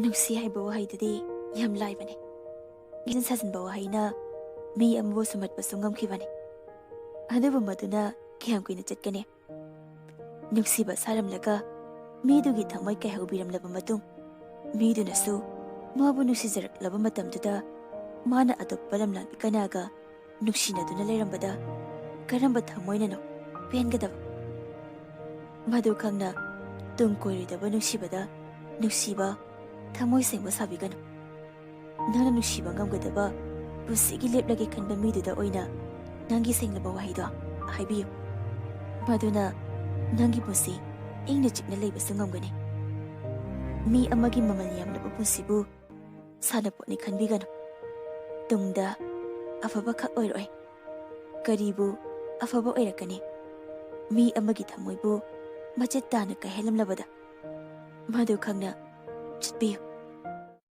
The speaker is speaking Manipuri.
ꯅꯨꯡꯁꯤ ꯍꯥꯏꯕ ꯋꯥꯍꯩꯗꯨꯗꯤ ꯌꯥꯝ ꯂꯥꯏꯕꯅꯤ. ꯏꯖꯟ ꯁꯥꯖꯤꯟꯕ ꯋꯥꯍꯩꯅ ꯃꯤ ꯑꯃꯕꯨ ꯁꯨꯝꯍꯠꯄꯁꯨ ꯉꯝꯈꯤꯕꯅꯤ. ꯑꯗꯨꯕꯨ ꯃꯗꯨꯅ ꯀꯌꯥꯝ ꯀꯨꯏꯅ ꯆꯠꯀꯅꯤ? ꯅꯨꯡꯁꯤꯕ ꯁꯥꯔꯝꯂꯒ ꯃꯤꯗꯨꯒꯤ ꯊꯃꯣꯏ ꯀꯥꯏꯍꯧꯕꯤꯔꯝꯂꯕ ꯃꯇꯨꯡ ꯃꯤꯗꯨꯅꯁꯨ ꯃꯥꯕꯨ ꯅꯨꯡꯁꯤꯖꯔꯛꯂꯕ ꯃꯇꯝꯗꯨꯗ ꯃꯥꯅ ꯑꯇꯣꯞꯄ ꯂꯝꯂꯥꯟꯕꯤ ꯀꯅꯥꯒ ꯅꯨꯡꯁꯤꯅꯗꯨꯅ ꯂꯩꯔꯝꯕꯗ ꯀꯔꯝꯕ ꯊꯃꯣꯏꯅꯅꯣ ꯄꯦꯟꯒꯗꯕ? ꯃꯗꯨ ꯈꯪꯅ ꯇꯨꯡ ꯀꯣꯏꯔꯣꯏꯗꯕ ꯅꯨꯡꯁꯤꯕꯗ ꯅꯨꯡꯁꯤꯕ ꯊꯃꯣꯏ ꯁꯦꯡꯕ ꯁꯥꯕꯤꯒꯅꯨ. ꯅꯪꯅ ꯅꯨꯡꯁꯤꯕ ꯉꯝꯒꯗꯕ ꯄꯨꯟꯁꯤꯒꯤ ꯂꯦꯞꯂꯒꯦ ꯈꯟꯕ ꯃꯤꯗꯨꯗ ꯑꯣꯏꯅ ꯅꯪꯒꯤ ꯁꯦꯡꯂꯕ ꯋꯥꯍꯩꯗꯣ ꯍꯥꯏꯕꯤꯌꯨ. ꯃꯗꯨꯅ ꯅꯪꯒꯤ ꯄꯨꯟꯁꯤ ꯏꯪꯅ ꯆꯤꯛꯅ ꯂꯩꯕꯁꯨ ꯉꯝꯒꯅꯤ. ꯃꯤ ꯑꯃꯒꯤ ꯃꯃꯜ ꯌꯥꯝꯂꯕ ꯄꯨꯟꯁꯤꯕꯨ ꯁꯥꯟꯅꯄꯣꯠꯅꯤ ꯈꯟꯕꯤꯒꯅꯨ. ꯇꯨꯡꯗ ꯑꯐꯕ ꯈꯛ ꯑꯣꯏꯔꯣꯏ, ꯀꯔꯤꯕꯨ ꯑꯐꯕ ꯑꯣꯏꯔꯛꯀꯅꯤ? ꯃꯤ ꯑꯃꯒꯤ ꯊꯃꯣꯏꯕꯨ ꯃꯆꯦꯠ ꯇꯥꯅ ꯀꯥꯏꯍꯜꯂꯝꯂꯕꯗ. ꯃꯗꯨ ꯈꯪꯅ ꯆꯠꯄꯤꯌꯨ.